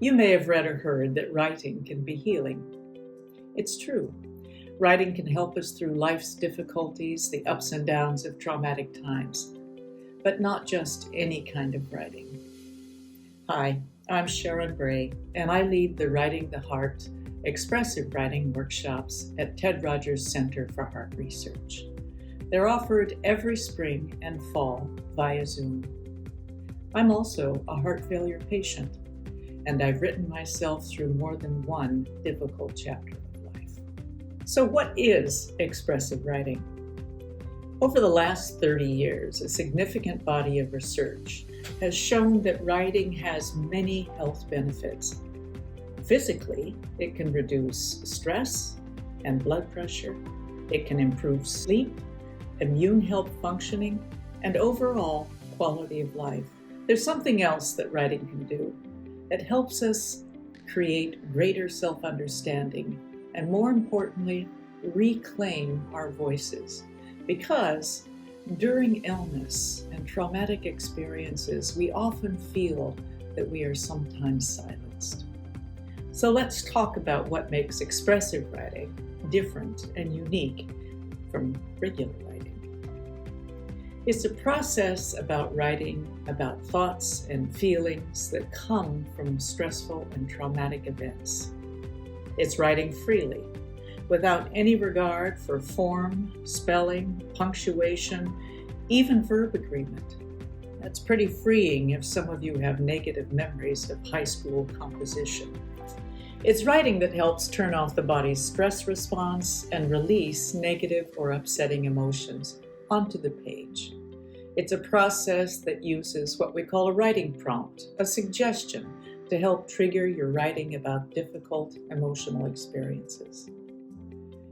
You may have read or heard that writing can be healing. It's true. Writing can help us through life's difficulties, the ups and downs of traumatic times, but not just any kind of writing. Hi, I'm Sharon Bray, and I lead the Writing the Heart Expressive Writing workshops at Ted Rogers Center for Heart Research. They're offered every spring and fall via Zoom. I'm also a heart failure patient, and I've written myself through more than one difficult chapter of life. So what is expressive writing? Over the last 30 years, a significant body of research has shown that writing has many health benefits. Physically, it can reduce stress and blood pressure. It can improve sleep, immune health functioning, and overall quality of life. There's something else that writing can do. It helps us create greater self-understanding and, more importantly, reclaim our voices. Because during illness and traumatic experiences, we often feel that we are sometimes silenced. So let's talk about what makes expressive writing different and unique from regular writing. It's a process about writing about thoughts and feelings that come from stressful and traumatic events. It's writing freely, without any regard for form, spelling, punctuation, even verb agreement. That's pretty freeing if some of you have negative memories of high school composition. It's writing that helps turn off the body's stress response and release negative or upsetting emotions onto the page. It's a process that uses what we call a writing prompt, a suggestion to help trigger your writing about difficult emotional experiences.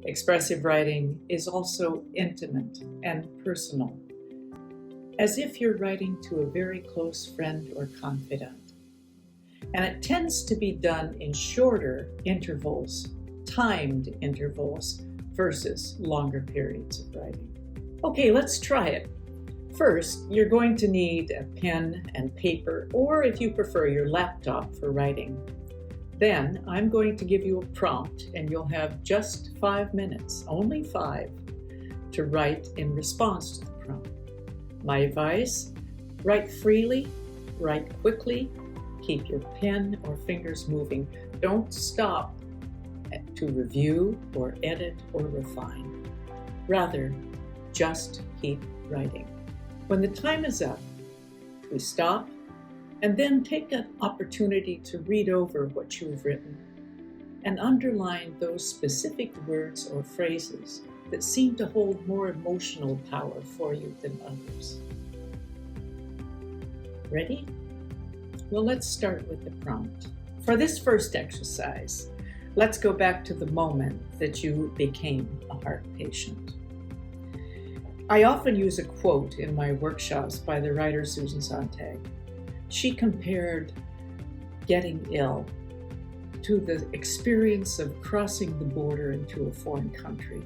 Expressive writing is also intimate and personal, as if you're writing to a very close friend or confidant. And it tends to be done in shorter intervals, timed intervals, versus longer periods of writing. Okay, let's try it. First, you're going to need a pen and paper, or if you prefer, your laptop for writing. Then I'm going to give you a prompt, and you'll have just 5 minutes, only 5, to write in response to the prompt. My advice: write freely, write quickly, keep your pen or fingers moving. Don't stop to review or edit or refine. Rather, just keep writing. When the time is up, we stop and then take an opportunity to read over what you've written and underline those specific words or phrases that seem to hold more emotional power for you than others. Ready? Well, let's start with the prompt. For this first exercise, let's go back to the moment that you became a heart patient. I often use a quote in my workshops by the writer Susan Sontag. She compared getting ill to the experience of crossing the border into a foreign country.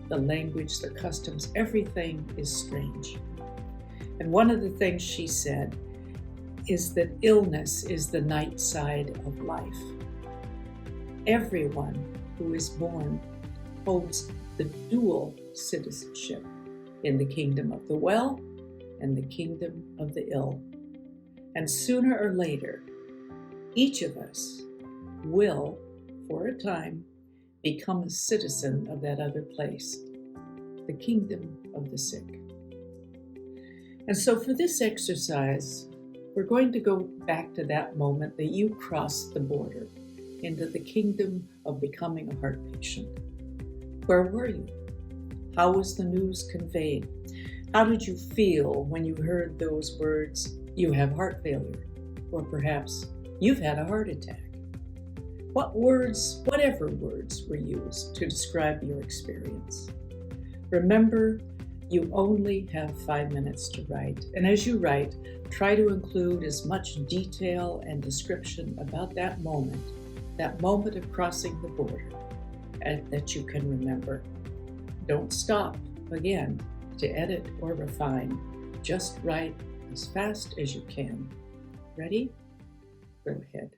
The language, the customs, everything is strange. And one of the things she said is that illness is the night side of life. Everyone who is born holds the dual citizenship in the kingdom of the well and the kingdom of the ill. And sooner or later, each of us will, for a time, become a citizen of that other place, the kingdom of the sick. And so for this exercise, we're going to go back to that moment that you crossed the border into the kingdom of becoming a heart patient. Where were you? How was the news conveyed? How did you feel when you heard those words, "You have heart failure," or perhaps, "You've had a heart attack"? What words, whatever words, were used to describe your experience? Remember, you only have 5 minutes to write, and as you write, try to include as much detail and description about that moment of crossing the border, that you can remember. Don't stop, again, to edit or refine. Just write as fast as you can. Ready? Go ahead.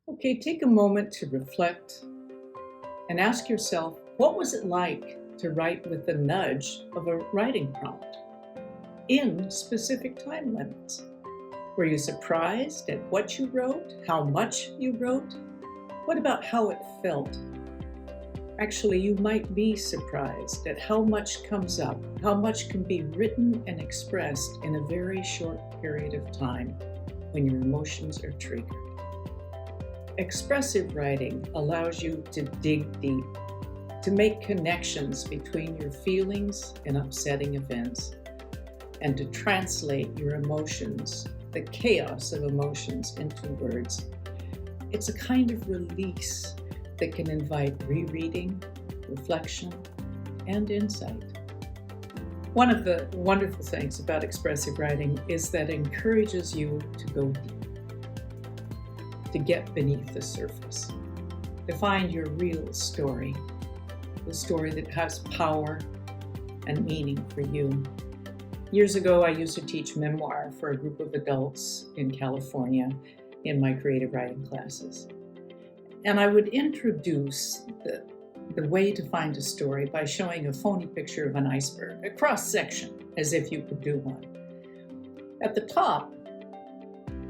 Okay, take a moment to reflect and ask yourself, what was it like to write with the nudge of a writing prompt in specific time limits? Were you surprised at what you wrote, how much you wrote? What about how it felt? Actually, you might be surprised at how much comes up, how much can be written and expressed in a very short period of time when your emotions are triggered. Expressive writing allows you to dig deep, to make connections between your feelings and upsetting events, and to translate your emotions, the chaos of emotions, into words. It's a kind of release that can invite rereading, reflection, and insight. One of the wonderful things about expressive writing is that it encourages you to go deep, to get beneath the surface, to find your real story, the story that has power and meaning for you. Years ago, I used to teach memoir for a group of adults in California in my creative writing classes. And I would introduce the way to find a story by showing a phony picture of an iceberg, a cross-section, as if you could do one. At the top,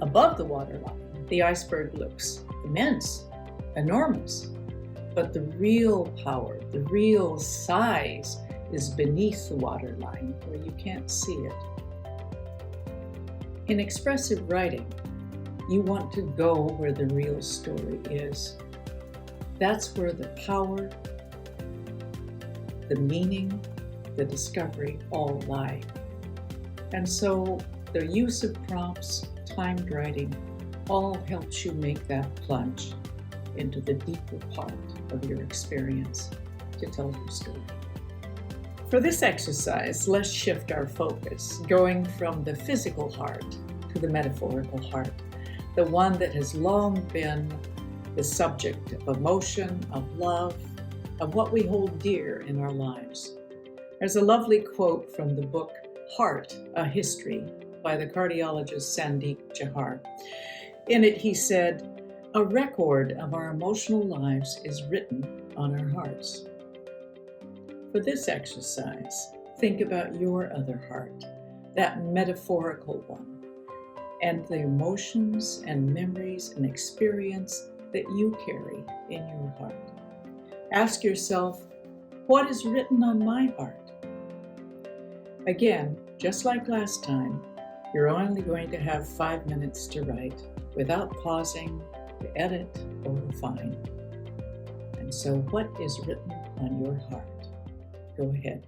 above the waterline, the iceberg looks immense, enormous, but the real power, the real size is beneath the waterline where you can't see it. In expressive writing, you want to go where the real story is. That's where the power, the meaning, the discovery all lie. And so the use of prompts, timed writing, all helps you make that plunge into the deeper part of your experience to tell your story. For this exercise, let's shift our focus, going from the physical heart to the metaphorical heart, the one that has long been the subject of emotion, of love, of what we hold dear in our lives. There's a lovely quote from the book Heart, A History by the cardiologist Sandeep Jahar. In it, he said, "A record of our emotional lives is written on our hearts." For this exercise, think about your other heart, that metaphorical one, and the emotions and memories and experience that you carry in your heart. Ask yourself, what is written on my heart? Again, just like last time, you're only going to have 5 minutes to write without pausing to edit or refine. And so what is written on your heart? Go ahead.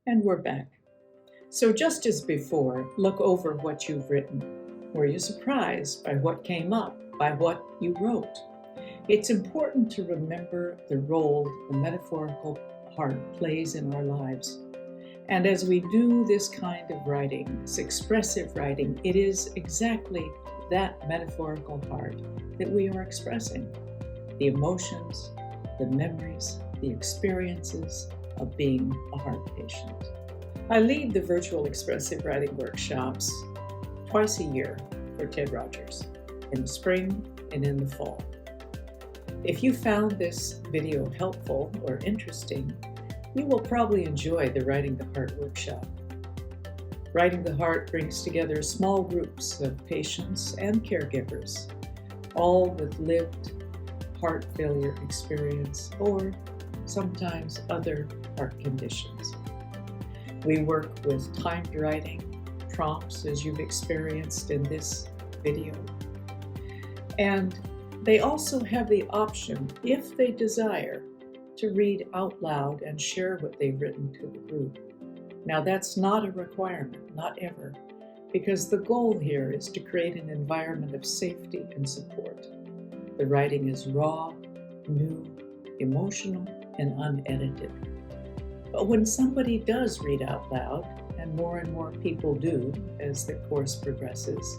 And we're back. So just as before, look over what you've written. Were you surprised by what came up, by what you wrote? It's important to remember the role the metaphorical heart plays in our lives. And as we do this kind of writing, this expressive writing, it is exactly that metaphorical heart that we are expressing. The emotions, the memories, the experiences of being a heart patient. I lead the virtual expressive writing workshops twice a year for Ted Rogers, in the spring and in the fall. If you found this video helpful or interesting, you will probably enjoy the Writing the Heart workshop. Writing the Heart brings together small groups of patients and caregivers, all with lived heart failure experience or sometimes other heart conditions. We work with timed writing, prompts as you've experienced in this video. And they also have the option, if they desire, to read out loud and share what they've written to the group. Now that's not a requirement, not ever, because the goal here is to create an environment of safety and support. The writing is raw, new, emotional, and unedited. But when somebody does read out loud, and more people do as the course progresses,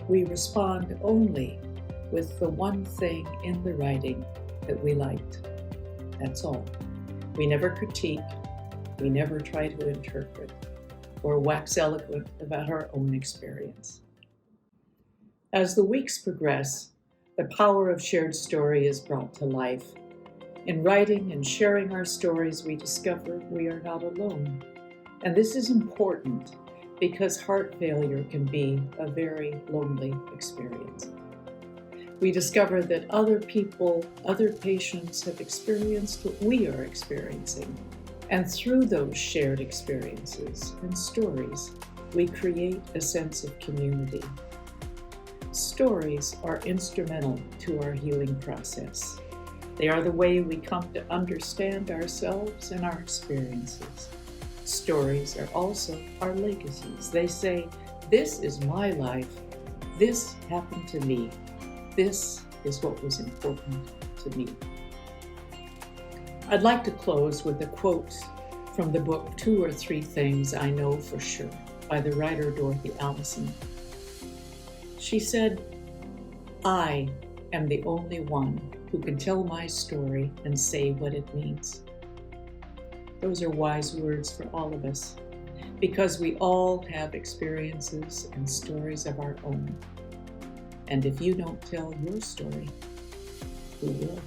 we respond only with the one thing in the writing that we liked. That's all. We never critique, we never try to interpret or wax eloquent about our own experience. As the weeks progress, the power of shared story is brought to life. In writing and sharing our stories, we discover we are not alone. And this is important because heart failure can be a very lonely experience. We discover that other people, other patients have experienced what we are experiencing. And through those shared experiences and stories, we create a sense of community. Stories are instrumental to our healing process. They are the way we come to understand ourselves and our experiences. Stories are also our legacies. They say, this is my life, this happened to me, this is what was important to me. I'd like to close with a quote from the book 2 or 3 Things I Know for Sure by the writer Dorothy Allison. She said, I am the only one who can tell my story and say what it means. Those are wise words for all of us, because we all have experiences and stories of our own. And if you don't tell your story, who will?